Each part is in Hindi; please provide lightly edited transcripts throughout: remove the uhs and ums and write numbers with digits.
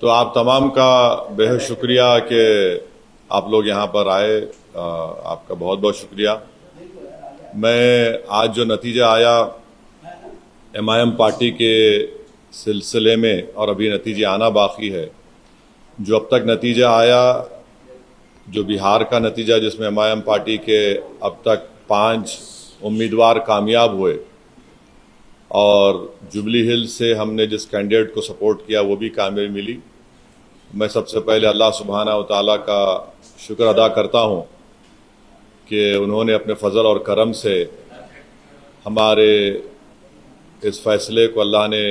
तो आप तमाम का बेहद शुक्रिया कि आप लोग यहाँ पर आए। आपका बहुत बहुत शुक्रिया। मैं आज जो नतीजा आया एमआईएम पार्टी के सिलसिले में, और अभी नतीजे आना बाकी है, जो अब तक नतीजा आया, जो बिहार का नतीजा जिसमें एमआईएम पार्टी के अब तक 5 उम्मीदवार कामयाब हुए और जुबली हिल से हमने जिस कैंडिडेट को सपोर्ट किया वो भी कामयाबी मिली। मैं सबसे पहले अल्लाह सुब्हानहू व तआला का शुक्र अदा करता हूँ कि उन्होंने अपने फजल और करम से हमारे इस फैसले को अल्लाह ने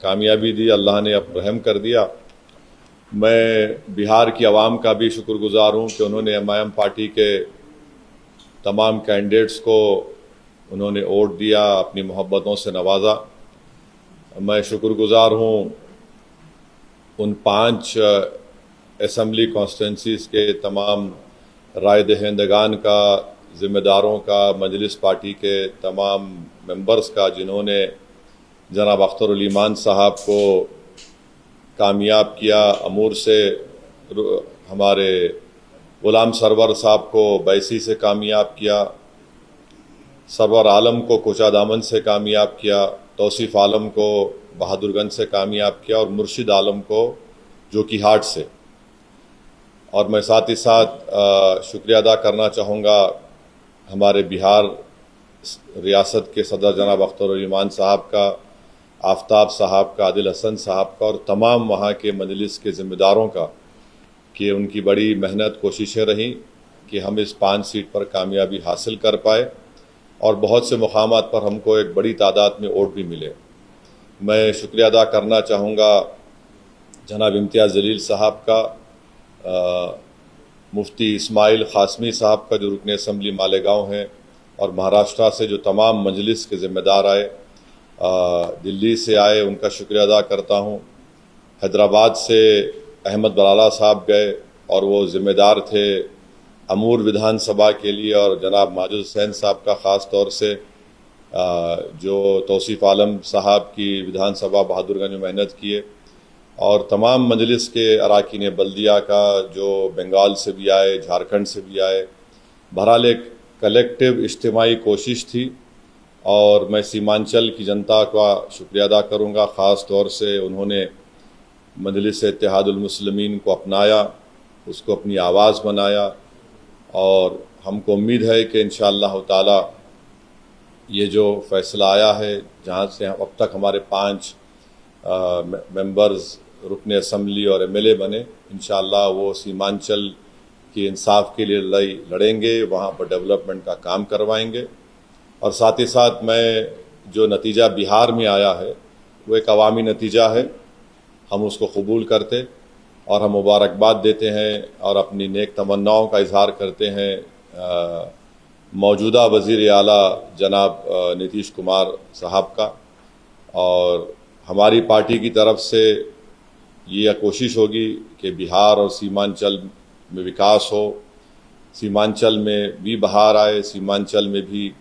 कामयाबी दी, अल्लाह ने अब रहम कर दिया। मैं बिहार की आवाम का भी शुक्रगुजार हूँ कि उन्होंने एमआईएम पार्टी के तमाम कैंडिडेट्स को उन्होंने वोट दिया, अपनी मोहब्बतों से नवाजा। मैं शुक्रगुजार हूँ उन 5 असम्बली कॉन्स्टिट्यूंसीज़ के तमाम राय दहिंदगान का, ज़िम्मेदारों का, मजलिस पार्टी के तमाम मेंबर्स का, जिन्होंने जनाब अख्तर ईमान साहब को कामयाब किया। अमूर से हमारे गुलाम सरवर साहब को बैसी से कामयाब किया, सरवर आलम को कोचा दामन से कामयाब किया, तौसीफ़ आलम को बहादुरगंज से कामयाब किया और मुर्शिद आलम को जोकीहाट से। और मैं साथ ही साथ शुक्रिया अदा करना चाहूँगा हमारे बिहार रियासत के सदर जनाब अख्तर ईमान साहब का, आफ्ताब साहब का, आदिल हसन साहब का और तमाम वहाँ के मजलिस के ज़िम्मेदारों का, कि उनकी बड़ी मेहनत कोशिशें रहीं कि हम इस 5 सीट पर कामयाबी हासिल कर पाए और बहुत से मुकामात पर हमको एक बड़ी तादाद में वोट भी मिले। मैं शुक्रिया अदा करना चाहूँगा जनाब इम्तियाज़ जलील साहब का, मुफ्ती इस्माइल क़ासमी साहब का जो रुकन असम्बली मालेगांव हैं, और महाराष्ट्र से जो तमाम मजलिस के ज़िम्मेदार आए, दिल्ली से आए, उनका शुक्रिया अदा करता हूँ। हैदराबाद से अहमद बलाला साहब गए और वो ज़िम्मेदार थे अमूर विधानसभा के लिए, और जनाब माजिद हुसैन साहब का ख़ास तौर से जो तौसीफ़ आलम साहब की विधानसभा बहादुरगंज में मेहनत किए, और तमाम मजलिस के अराकीन बल्दिया का जो बंगाल से भी आए, झारखंड से भी आए। बहरहाल एक कलेक्टिव इज्तिमाई कोशिश थी और मैं सीमांचल की जनता का शुक्रिया अदा करूँगा। ख़ास तौर से उन्होंने मजलिस इत्तेहादुल मुस्लिमीन को अपनाया, उसको अपनी आवाज़ बनाया, और हमको उम्मीद है कि इंशाअल्लाह ताला ये जो फ़ैसला आया है, जहाँ से अब तक हमारे 5 मेंबर्स रुकने असम्बली और एमएलए बने, इंशाअल्लाह वो सीमांचल की इंसाफ के लिए लड़ाई लड़ेंगे, वहाँ पर डेवलपमेंट का काम करवाएंगे। और साथ ही साथ मैं जो नतीजा बिहार में आया है वो एक अवामी नतीजा है, हम उसको कबूल करते और हम मुबारकबाद देते हैं और अपनी नेक तमन्नाओं का इजहार करते हैं मौजूदा वज़ीर आला जनाब नीतीश कुमार साहब का। और हमारी पार्टी की तरफ से ये कोशिश होगी कि बिहार और सीमांचल में विकास हो, सीमांचल में भी बहार आए, सीमांचल में भी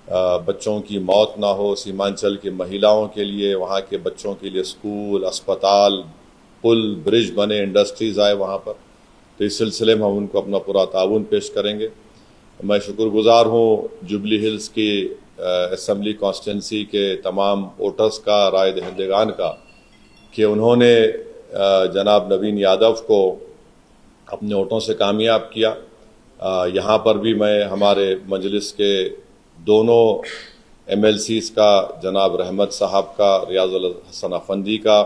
बच्चों की मौत ना हो, सीमांचल की महिलाओं के लिए, वहाँ के बच्चों के लिए स्कूल, अस्पताल, पुल, ब्रिज बने, इंडस्ट्रीज़ आए वहाँ पर। तो इस सिलसिले में हम उनको अपना पूरा ताउन पेश करेंगे। मैं शुक्रगुजार हूँ जुबली हिल्स की असम्बली कॉन्स्टिट्यूंसी के तमाम वोटर्स का, राय दहिंदगान का, कि उन्होंने जनाब नवीन यादव को अपने वोटों से कामयाब किया। यहाँ पर भी मैं हमारे मजलिस के दोनों एमएलसीज़ का, जनाब रहमत साहब का, रियाजुल हसन अफंदी का,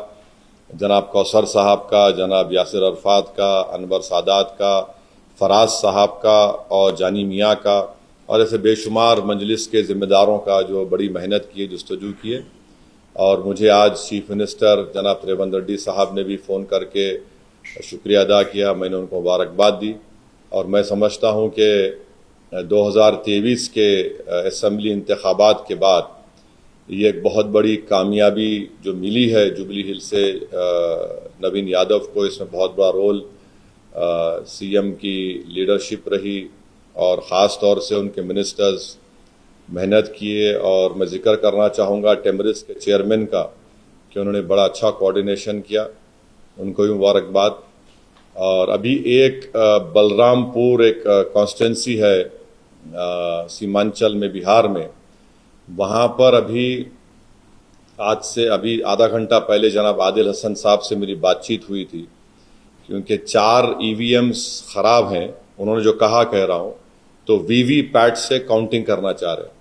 जनाब कौसर साहब का, जनाब यासिर अरफात का, अनवर सादात का, फराज साहब का और जानी मियाँ का, और ऐसे बेशुमार मजलिस के ज़िम्मेदारों का जो बड़ी मेहनत की, जस्तजू किए। और मुझे आज चीफ मिनिस्टर जनाब रेवंत रेड्डी साहब ने भी फ़ोन करके शुक्रिया अदा किया, मैंने उनको मुबारकबाद दी। और मैं समझता हूँ कि 2023 के असम्बली इंतखाबात के बाद ये एक बहुत बड़ी कामयाबी जो मिली है जुबली हिल से नवीन यादव को, इसमें बहुत बड़ा रोल सीएम की लीडरशिप रही और ख़ास तौर से उनके मिनिस्टर्स मेहनत किए। और मैं जिक्र करना चाहूँगा टेमरिस के चेयरमैन का कि उन्होंने बड़ा अच्छा कोऑर्डिनेशन किया। उनको भी मुबारकबाद। और अभी एक बलरामपुर एक कॉन्स्टिट्यूंसी है सीमांचल में, बिहार में, वहाँ पर अभी आज से अभी आधा घंटा पहले जनाब आदिल हसन साहब से मेरी बातचीत हुई थी, क्योंकि 4 EVMs ख़राब हैं। उन्होंने जो कहा कह रहा हूँ, तो VVPAT से काउंटिंग करना चाह रहे हैं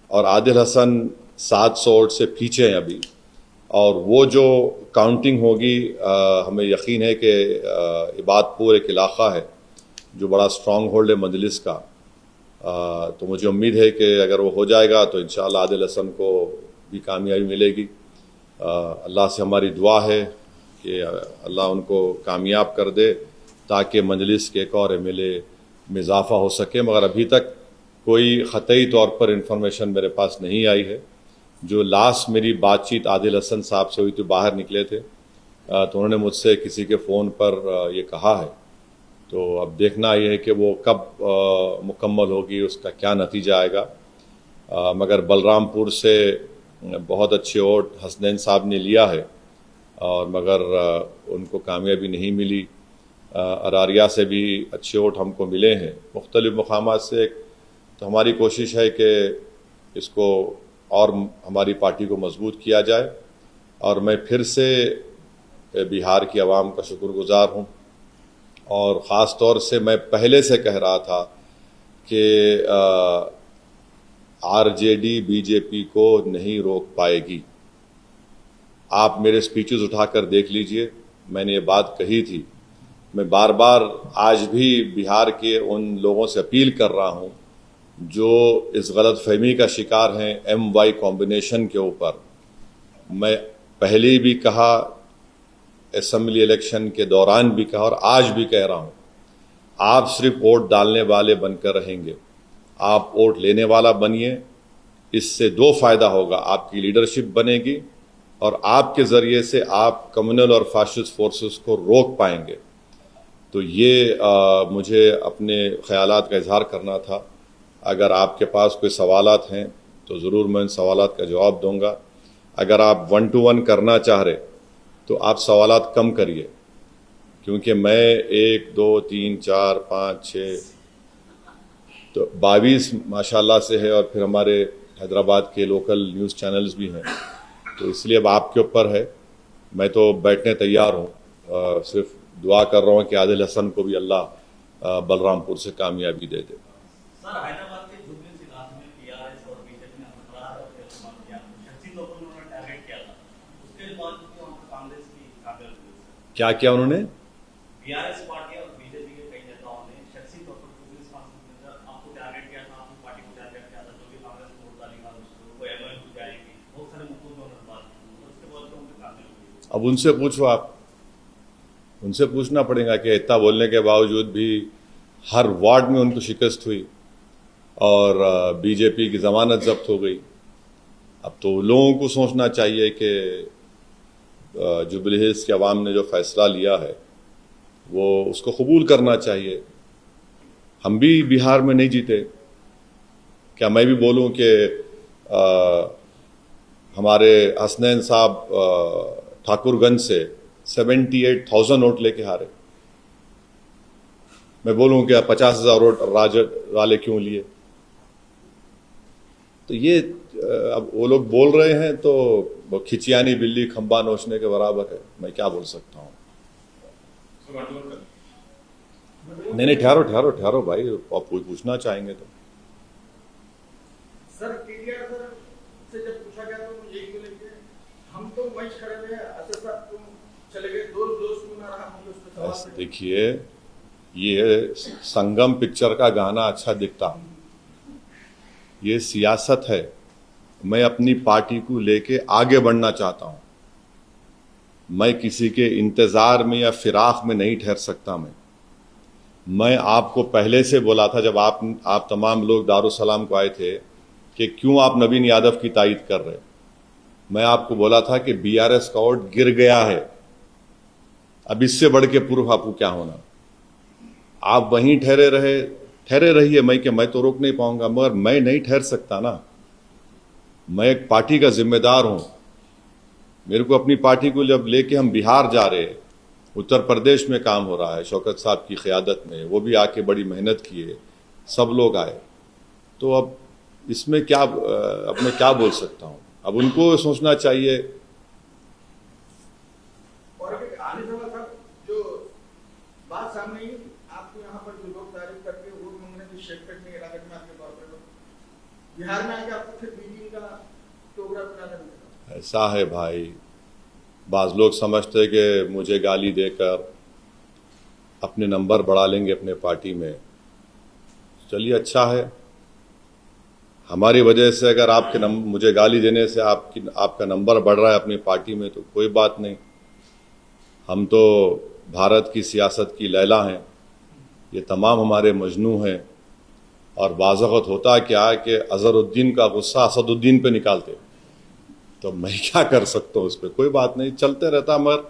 और आदिल हसन 700 वोट से पीछे हैं अभी। और वो जो काउंटिंग होगी, हमें यकीन है कि इबादपुर एक इलाका है जो बड़ा स्ट्रॉन्ग होल्ड है मजलिस का, तो मुझे उम्मीद है कि अगर वो हो जाएगा तो इंशाअल्लाह आदिल हसन को भी कामयाबी मिलेगी। अल्लाह से हमारी दुआ है कि अल्लाह उनको कामयाब कर दे ताकि मजलिस के एक और MLA में इजाफ़ा हो सके। मगर अभी तक कोई ख़तई तौर पर इंफॉर्मेशन मेरे पास नहीं आई है। जो लास्ट मेरी बातचीत आदिल हसन साहब से हुई थी, बाहर निकले थे, तो उन्होंने मुझसे किसी के फ़ोन पर ये कहा है। तो अब देखना ये है कि वो कब मुकम्मल होगी, उसका क्या नतीजा आएगा। मगर बलरामपुर से बहुत अच्छे वोट हसनैन साहब ने लिया है, और मगर उनको कामयाबी नहीं मिली। अरारिया से भी अच्छे वोट हमको मिले हैं मुख्तलिफ़ मकामात से। तो हमारी कोशिश है कि इसको और हमारी पार्टी को मजबूत किया जाए। और मैं फिर से बिहार की आवाम का शुक्रगुजार हूँ, और ख़ास तौर से मैं पहले से कह रहा था कि RJD BJP को नहीं रोक पाएगी। आप मेरे स्पीचेस उठाकर देख लीजिए, मैंने ये बात कही थी। मैं बार बार आज भी बिहार के उन लोगों से अपील कर रहा हूँ जो इस गलत फहमी का शिकार हैं MY कॉम्बिनेशन के ऊपर। मैं पहले भी कहा, असेंबली इलेक्शन के दौरान भी कहा, और आज भी कह रहा हूँ, आप सिर्फ वोट डालने वाले बनकर रहेंगे, आप वोट लेने वाला बनिए। इससे 2 फ़ायदा होगा, आपकी लीडरशिप बनेगी और आपके ज़रिए से आप कम्युनल और फाशिस्ट फोर्सेस को रोक पाएंगे। तो ये मुझे अपने ख़यालात का इजहार करना था। अगर आपके पास कोई सवालात हैं तो ज़रूर मैं उन सवालात का जवाब दूंगा। अगर आप 1 to 1 करना चाह रहे तो आप सवालात कम करिए, क्योंकि मैं 1 2 3 4 5 6 तो 22 माशाल्लाह से है, और फिर हमारे हैदराबाद के लोकल न्यूज़ चैनल्स भी हैं। तो इसलिए अब आपके ऊपर है। मैं तो बैठने तैयार हूँ, सिर्फ दुआ कर रहा हूँ कि आदिल हसन को भी अल्लाह बलरामपुर से कामयाबी दे दे। सर, हैदराबाद के जुबली इलाके में PRS और BJP ने अपना इस्तेमाल किया, शक्ति लोगों ने उन्होंने टारगेट किया था। उसके बाद कांग्रेस की कामयाबी क्या किया उन्होंने? PRS पार्टी और BJP के कई नेताओं ने शक्ति तौर पर जुबली इस्तेमाल आपको टारगेट किया था, आपकी पार्टी को टारगेट किया था, जो भी कांग्रेस को वोट डालेगा उसको MOU जाएगी, बहुत सारे मुद्दों पर उन्होंने बात की। उसके बाद तो उनकी कामयाबी। अब उनसे पूछो, आप उनसे पूछना पड़ेगा कि इतना बोलने के बावजूद भी हर वार्ड में उनको शिकस्त हुई और BJP की ज़मानत जब्त हो गई। अब तो लोगों को सोचना चाहिए कि जुबली हिल्स के अवाम ने जो फ़ैसला लिया है वो उसको कबूल करना चाहिए। हम भी बिहार में नहीं जीते, क्या मैं भी बोलूं कि हमारे हसनैन साहब ठाकुरगंज से 78,000 वोट लेके हारे? मैं बोलूं कि 50,000 वोट राजद वाले क्यों लिए? तो ये अब वो लोग बोल रहे हैं तो वो खिचियानी बिल्ली खंबा नोचने के बराबर है। मैं क्या बोल सकता हूँ? नहीं, ठहरो ठहरो ठहरो भाई, आप कोई पूछना चाहेंगे तो। सर, KTR सर से जब पूछा गया तो यही बोले कि हम तो मैच खड़े हुए हैं, अच्छा सर तुम चले गए, दो दोस्त क्यों ना रहा, हम उस पे सवाल। देखिए, ये संगम पिक्चर का गाना अच्छा दिखता, ये सियासत है। मैं अपनी पार्टी को लेके आगे बढ़ना चाहता हूं। मैं किसी के इंतजार में या फिराक में नहीं ठहर सकता। मैं आपको पहले से बोला था जब आप तमाम लोग दारुसलाम को आए थे कि क्यों आप नवीन यादव की तायीद कर रहे। मैं आपको बोला था कि BRS का वोट गिर गया है, अब इससे बढ़ के पूर्व आपको क्या होना। आप वहीं ठहरे रहिए। मैं तो रोक नहीं पाऊंगा, मगर मैं नहीं ठहर सकता ना। मैं एक पार्टी का जिम्मेदार हूं। मेरे को अपनी पार्टी को जब लेके हम बिहार जा रहे उत्तर प्रदेश में काम हो रहा है शौकत साहब की क़यादत में, वो भी आके बड़ी मेहनत किए, सब लोग आए। तो अब इसमें क्या अब मैं क्या बोल सकता हूँ, अब उनको सोचना चाहिए। और आने समय था जो बात सामने आई, आपको यहाँ पर जो लोग तारीफ करके वोट मांगने की शेरपेट में इलाके में आपके तौर पर बिहार में आके आपको फिर बीजेपी का प्रोग्राम बनाना मिला। ऐसा है भाई, बाज़ लोग समझते कि मुझे गाली देकर अपने नंबर बढ़ा लेंगे अपने पार्टी में। चलिए अच्छा है, हमारी वजह से अगर आपके मुझे गाली देने से आपका नंबर बढ़ रहा है अपनी पार्टी में तो कोई बात नहीं। हम तो भारत की सियासत की लैला हैं, ये तमाम हमारे मजनू हैं। और बाज़-औक़ात होता क्या है कि अज़हरुद्दीन का गुस्सा असदुद्दीन पे निकालते, तो मैं क्या कर सकता हूँ उस पर, कोई बात नहीं, चलते रहता। मगर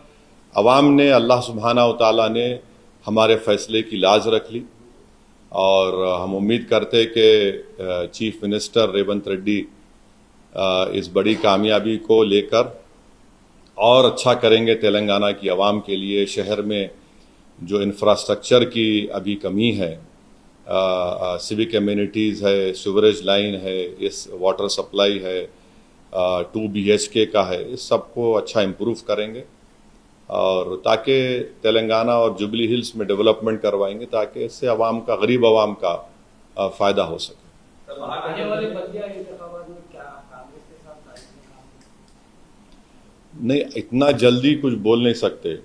अवाम ने, अल्लाह सुब्हानहू व तआला ने हमारे फ़ैसले की लाज रख ली और हम उम्मीद करते कि चीफ मिनिस्टर रेवंत रेड्डी इस बड़ी कामयाबी को लेकर और अच्छा करेंगे तेलंगाना की आवाम के लिए। शहर में जो इंफ्रास्ट्रक्चर की अभी कमी है, सिविक एमिनिटीज़ है, सीवरेज लाइन है, इस वाटर सप्लाई है, 2 BHK का है, इस सबको अच्छा इम्प्रूव करेंगे और ताकि तेलंगाना और जुबली हिल्स में डेवलपमेंट करवाएंगे ताकि इससे आवाम का, गरीब आवाम का फ़ायदा हो सके। आने वाले बल्दिया इंतखाबात में क्या कांग्रेस के साथ काम नहीं, इतना जल्दी कुछ बोल नहीं सकते।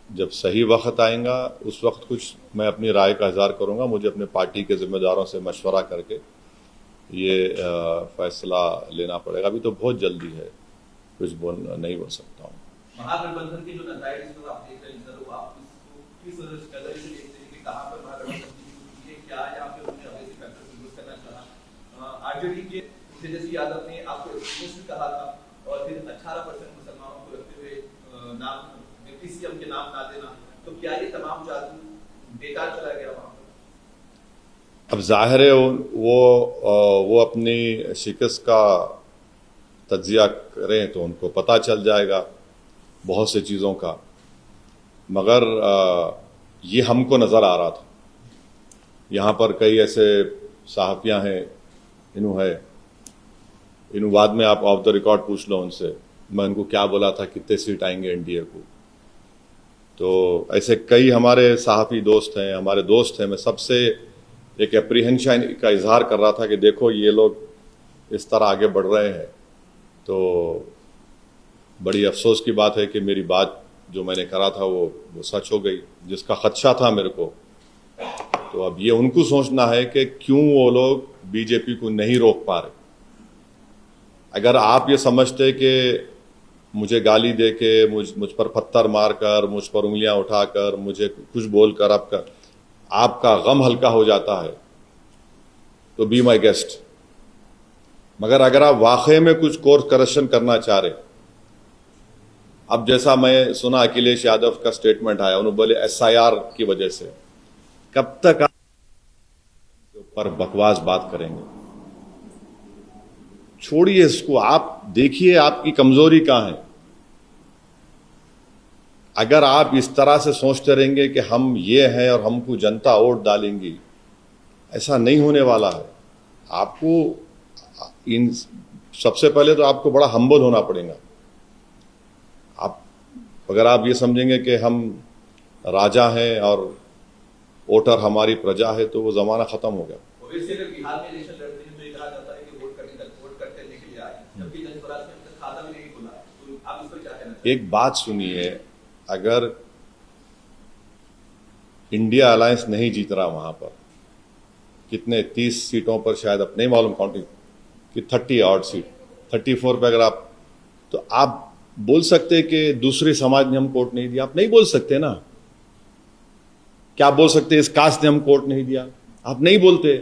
जब सही वक्त आएगा उस वक्त कुछ मैं अपनी राय का इज़हार करूँगा। मुझे अपने पार्टी के ज़िम्मेदारों से मशवरा करके ये फैसला लेना पड़ेगा। अभी तो बहुत जल्दी है, कुछ नहीं बोल सकता हूँ। महागठबंधन की जो नतज आप देख रहे हैं सर, वो आप किस नजरिए से देखते हैं कि कहाँ पर महागठबंधन की क्या या फिर उन्हें अभी से फैक्टर यूज करना चाहा? आरजेडी के तेजस्वी यादव ने आपको एक्सक्लूसिव कहा था और फिर 18% मुसलमानों को रखते हुए नाम डिप्टी सीएम के नाम ना देना, तो क्या ये तमाम जादू बेकार चला गया वहां पर? अब जाहिर है वो अपनी शिकस्त का तज्जिया करें तो उनको पता चल जाएगा बहुत से चीज़ों का। मगर ये हमको नज़र आ रहा था, यहाँ पर कई ऐसे सहाफ़ियाँ हैं, इन्हों बाद में आप ऑफ द रिकॉर्ड पूछ लो उनसे, मैं उनको क्या बोला था, कितने सीट आएंगे एनडीए को। तो ऐसे कई हमारे सहाफ़ी दोस्त हैं, हमारे दोस्त हैं। मैं सबसे एक एप्रीहेंशन का इजहार कर रहा था कि देखो ये लोग इस तरह आगे बढ़ रहे हैं। तो बड़ी अफसोस की बात है कि मेरी बात जो मैंने करा था वो सच हो गई, जिसका खदशा था मेरे को। तो अब ये उनको सोचना है कि क्यों वो लोग बीजेपी को नहीं रोक पा रहे। अगर आप ये समझते कि मुझे गाली दे के, मुझ पर पत्थर मारकर, मुझ पर उंगलियां उठाकर, मुझे कुछ बोलकर आपका गम हल्का हो जाता है तो बी माई गेस्ट। मगर अगर आप वाकई में कुछ कोर्स करेक्शन करना चाह रहे, अब जैसा मैं सुना अखिलेश यादव का स्टेटमेंट आया, उन्होंने बोले SIR की वजह से, कब तक आप ऊपर बकवास बात करेंगे? छोड़िए इसको, आप देखिए आपकी कमजोरी कहां है। अगर आप इस तरह से सोचते रहेंगे कि हम ये हैं और हमको जनता वोट डालेंगी, ऐसा नहीं होने वाला है। आपको सबसे पहले तो आपको बड़ा हम्बल होना पड़ेगा। अगर आप ये समझेंगे कि हम राजा हैं और वोटर हमारी प्रजा है तो वो जमाना खत्म हो गया। अगर बिहार में इलेक्शन लड़ते हैं तो ये कहा जाता है कि वोट करने के लिए आए, जबकि जनस्वराज ने अपना खाता भी नहीं खुला, तो आप इस पर क्या कहना चाहिए? एक बात सुनिए, अगर इंडिया अलायंस नहीं जीत रहा वहां पर, कितने 30 सीटों पर शायद, अब नहीं मालूम काउंटिंग कि 30 ऑड सीट, 34 पे अगर आप, तो आप बोल सकते कि दूसरे समाज ने हमको वोट नहीं दिया? आप नहीं बोल सकते ना। क्या बोल सकते इस कास्ट ने हमको वोट नहीं दिया? आप नहीं बोलते।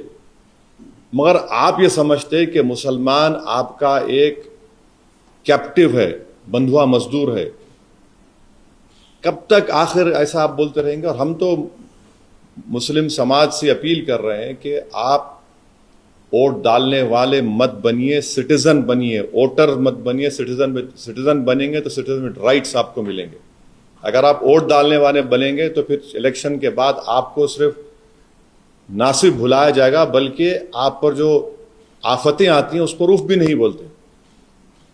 मगर आप ये समझते कि मुसलमान आपका एक कैप्टिव है, बंधुआ मजदूर है। कब तक आखिर ऐसा आप बोलते रहेंगे? और हम तो मुस्लिम समाज से अपील कर रहे हैं कि आप वोट डालने वाले मत बनिए, सिटीजन बनिए। वोटर मत बनिए, सिटीजन बनेंगे तो सिटीजन राइट्स आपको मिलेंगे। अगर आप वोट डालने वाले बनेंगे तो फिर इलेक्शन के बाद आपको सिर्फ ना सिर्फ भुलाया जाएगा बल्कि आप पर जो आफतें आती हैं उस पर उफ भी नहीं बोलते।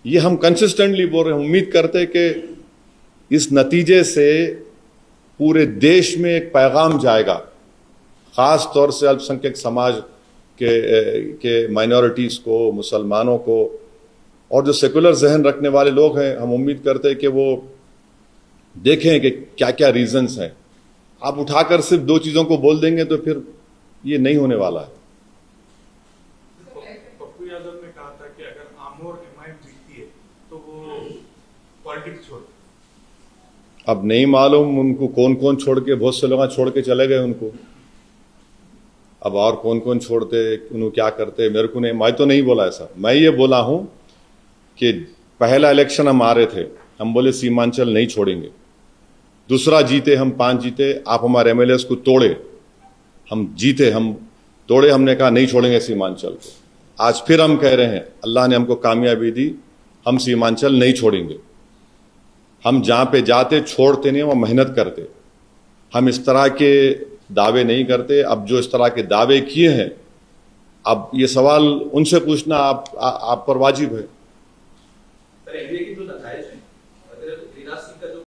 ये हम कंसिस्टेंटली बोल रहे हैं। उम्मीद करते हैं कि इस नतीजे से पूरे देश में एक पैगाम जाएगा, खास तौर से अल्पसंख्यक समाज के माइनॉरिटीज को, मुसलमानों को और जो सेकुलर जहन रखने वाले लोग हैं। हम उम्मीद करते हैं कि वो देखें कि क्या क्या रीजंस हैं। आप उठाकर सिर्फ दो चीजों को बोल देंगे तो फिर ये नहीं होने वाला है। पप्पू यादव ने कहा था कि अगर आमोर एमआईएम जीतती है तो वो पॉलिटिक्स छोड़। अब नहीं मालूम उनको कौन कौन छोड़ के, बहुत से लोग छोड़ के चले गए उनको। अब और कौन कौन छोड़ते, उन्होंने क्या करते, मेरे को नहीं, मैं तो नहीं बोला ऐसा। मैं ये बोला हूं कि पहला इलेक्शन हम आ रहे थे, हम बोले सीमांचल नहीं छोड़ेंगे। दूसरा जीते, हम 5 जीते, आप हमारे एमएलए को तोड़े, हम जीते, हम तोड़े, हमने कहा नहीं छोड़ेंगे सीमांचल को। आज फिर हम कह रहे हैं, अल्लाह ने हमको कामयाबी दी, हम सीमांचल नहीं छोड़ेंगे। हम जहां पे जाते छोड़ते नहीं, वहां मेहनत करते। हम इस तरह के दावे नहीं करते। अब जो इस तरह के दावे किए हैं, अब ये सवाल उनसे पूछना आप पर वाजिब है। सर, एनडीए की